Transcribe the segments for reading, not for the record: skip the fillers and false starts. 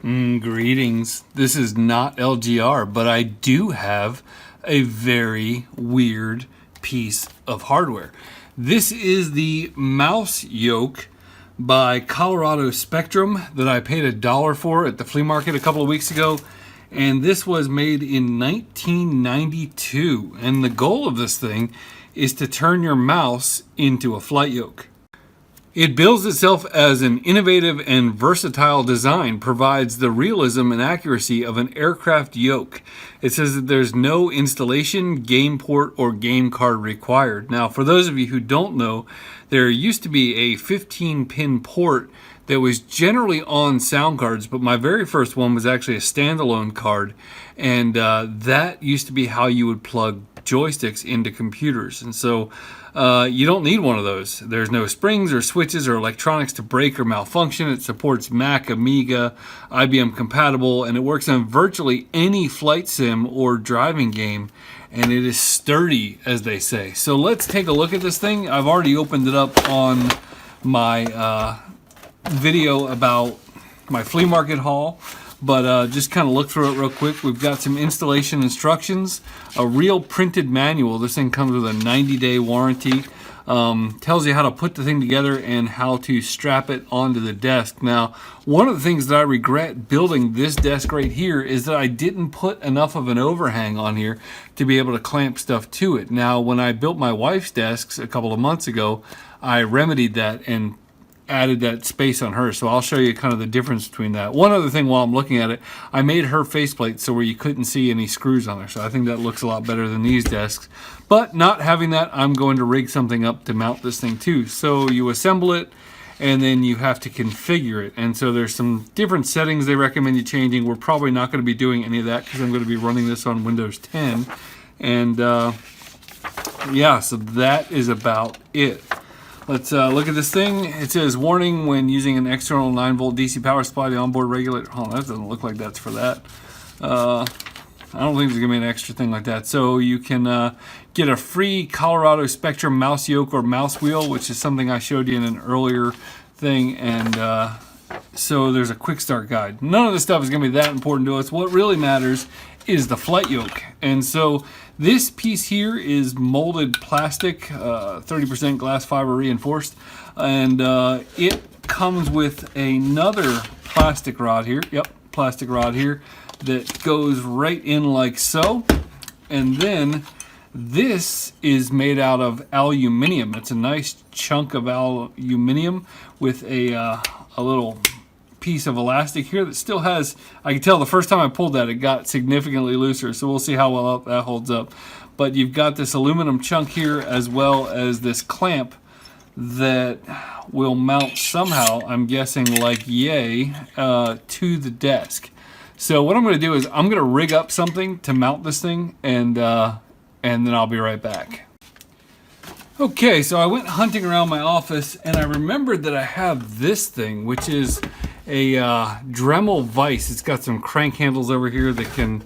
Greetings. This is not LGR, but I do have a very weird piece of hardware. This is the mouse yoke by Colorado Spectrum that I paid $1 for at the flea market a couple of weeks ago. And this was made in 1992. And the goal of this thing is to turn your mouse into a flight yoke. It bills itself as an innovative and versatile design, provides the realism and accuracy of an aircraft yoke. It says that there's no installation, game port, or game card required. Now, for those of you who don't know, there used to be a 15-pin port that was generally on sound cards, but my very first one was actually a standalone card, and that used to be how you would plug joysticks into computers. And so you don't need one of those. There's no springs or switches or electronics to break or malfunction. It supports Mac, Amiga, IBM compatible, and it works on virtually any flight sim or driving game, and it is sturdy, as they say. So let's take a look at this thing. I've already opened it up on my video about my flea market haul, but just kind of look through it real quick. We've got some installation instructions, a real printed manual. This thing comes with a 90-day warranty. Tells you how to put the thing together and how to strap it onto the desk. Now, one of the things that I regret building this desk right here is that I didn't put enough of an overhang on here to be able to clamp stuff to it. Now, when I built my wife's desks a couple of months ago, I remedied that and added that space on her, so I'll show you kind of the difference between that. One other thing while I'm looking at it, I made her faceplate so where you couldn't see any screws on there, so I think that looks a lot better than these desks. But not having that, I'm going to rig something up to mount this thing too. So you assemble it and then you have to configure it, and so there's some different settings they recommend you changing. We're probably not going to be doing any of that because I'm going to be running this on Windows 10, and yeah, so that is about it. Let's look at this thing. It says, warning, when using an external 9-volt DC power supply, the onboard regulator. Oh, that doesn't look like that's for that. I don't think there's going to be an extra thing like that. So you can get a free Colorado Spectrum mouse yoke or mouse wheel, which is something I showed you in an earlier thing. And so there's a quick start guide. None of this stuff is going to be that important to us. What really matters is the flight yoke. And so this piece here is molded plastic, 30% glass fiber reinforced, and it comes with another plastic rod here. Yep, plastic rod here that goes right in like so. And then this is made out of aluminum. It's a nice chunk of aluminum with a little piece of elastic here that still has, I can tell the first time I pulled that it got significantly looser, so we'll see how well that holds up. But you've got this aluminum chunk here as well as this clamp that will mount somehow, I'm guessing like yay, to the desk. So what I'm going to do is I'm going to rig up something to mount this thing, and then I'll be right back. Okay, so I went hunting around my office and I remembered that I have this thing, which is a Dremel Vise. It's got some crank handles over here that can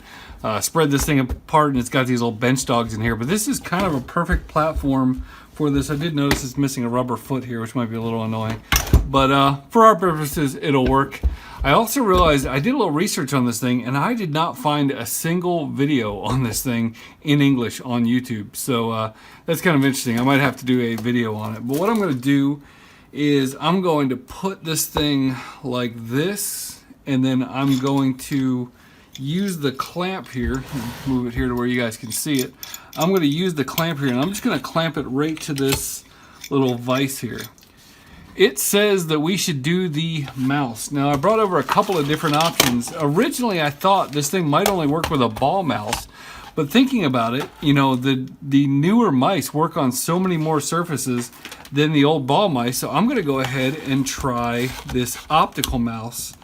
spread this thing apart, and it's got these little bench dogs in here. But this is kind of a perfect platform for this. I did notice it's missing a rubber foot here, which might be a little annoying. But for our purposes, it'll work. I also realized I did a little research on this thing, and I did not find a single video on this thing in English on YouTube. So that's kind of interesting. I might have to do a video on it. But what I'm going to do is I'm going to put this thing like this, and then I'm going to use the clamp here. Move it here to where you guys can see it. I'm going to use the clamp here, and I'm just going to clamp it right to this little vise here. It says that we should do the mouse. Now, I brought over a couple of different options. Originally, I thought this thing might only work with a ball mouse, but thinking about it, you know, the newer mice work on so many more surfaces than the old ball mice, so I'm going to go ahead and try this optical mouse.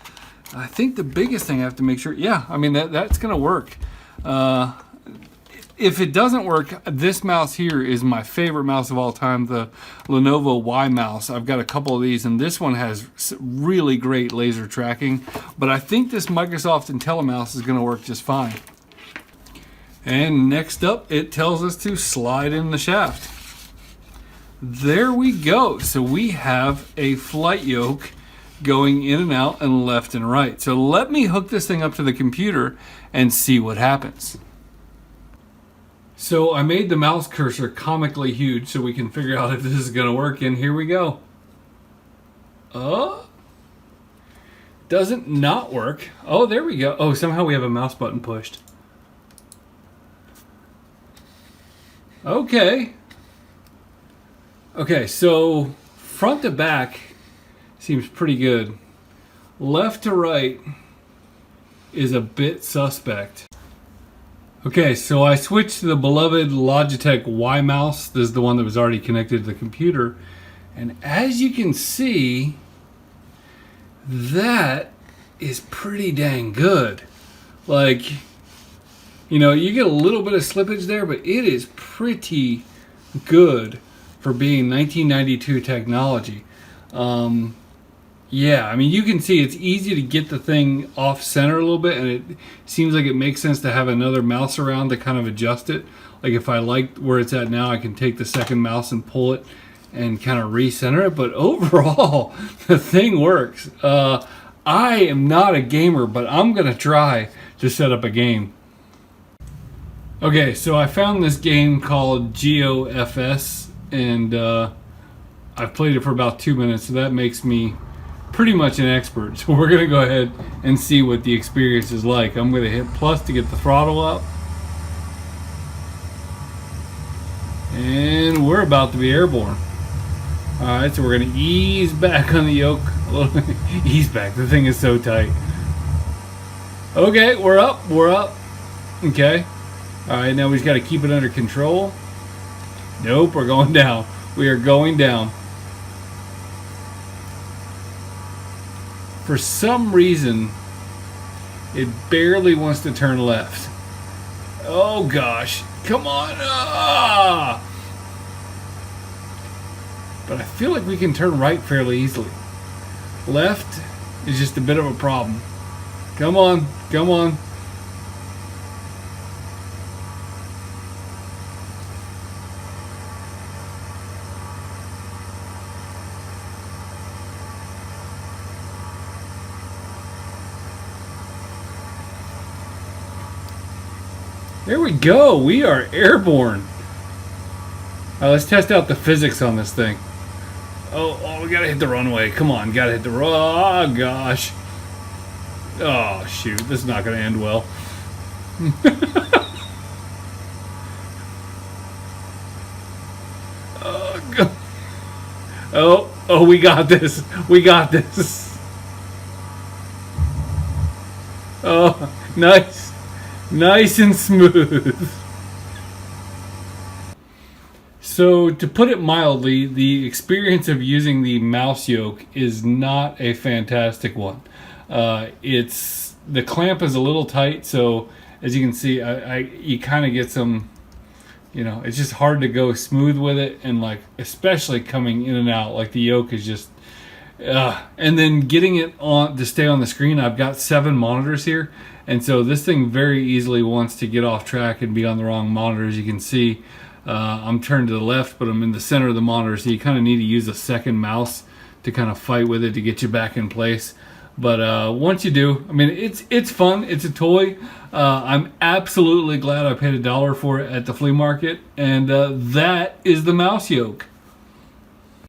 I think the biggest thing I have to make sure, yeah, I mean, that's going to work. If it doesn't work, this mouse here is my favorite mouse of all time, the Lenovo Y mouse. I've got a couple of these, and this one has really great laser tracking, but I think this Microsoft IntelliMouse is going to work just fine. And next up, it tells us to slide in the shaft. There we go. So we have a flight yoke going in and out and left and right. So let me hook this thing up to the computer and see what happens. So I made the mouse cursor comically huge so we can figure out if this is going to work, and here we go. Doesn't not work. Oh, there we go. Oh, somehow we have a mouse button pushed. Okay. Okay, so front to back seems pretty good. Left to right is a bit suspect. Okay, so I switched to the beloved Logitech Y mouse. This is the one that was already connected to the computer. And as you can see, that is pretty dang good. Like, you know, you get a little bit of slippage there, but it is pretty good for being 1992 technology. Yeah, I mean, you can see it's easy to get the thing off center a little bit, and it seems like it makes sense to have another mouse around to kind of adjust it. Like if I like where it's at now, I can take the second mouse and pull it and kind of recenter it. But overall, the thing works. I am not a gamer, but I'm going to try to set up a game. Okay, so I found this game called GeoFS, and I've played it for about 2 minutes, so that makes me pretty much an expert. So we're going to go ahead and see what the experience is like. I'm going to hit plus to get the throttle up. And we're about to be airborne. Alright, so we're going to ease back on the yoke. A little bit. Ease back. The thing is so tight. Okay, we're up. We're up. Okay. Alright, now we just got to keep it under control. Nope, we're going down. We are going down. For some reason, it barely wants to turn left. Oh gosh. Come on. Ah! But I feel like we can turn right fairly easily. Left is just a bit of a problem. Come on. Come on. There we go. We are airborne. All right, let's test out the physics on this thing. Oh, we gotta hit the runway. Come on, gotta hit the oh gosh. Oh shoot, this is not gonna end well. Oh, we got this. We got this. Oh, nice. Nice and smooth. So, to put it mildly, the experience of using the mouse yoke is not a fantastic one. It's the clamp is a little tight, so as you can see, you kind of get some, you know, it's just hard to go smooth with it, and like especially coming in and out, like the yoke is just. And then getting it on to stay on the screen, I've got 7 monitors here, and so this thing very easily wants to get off track and be on the wrong monitor. As you can see, I'm turned to the left, but I'm in the center of the monitor, so you kind of need to use a second mouse to kind of fight with it to get you back in place. But once you do, I mean, it's fun. It's a toy. I'm absolutely glad I paid $1 for it at the flea market, and that is the mouse yoke.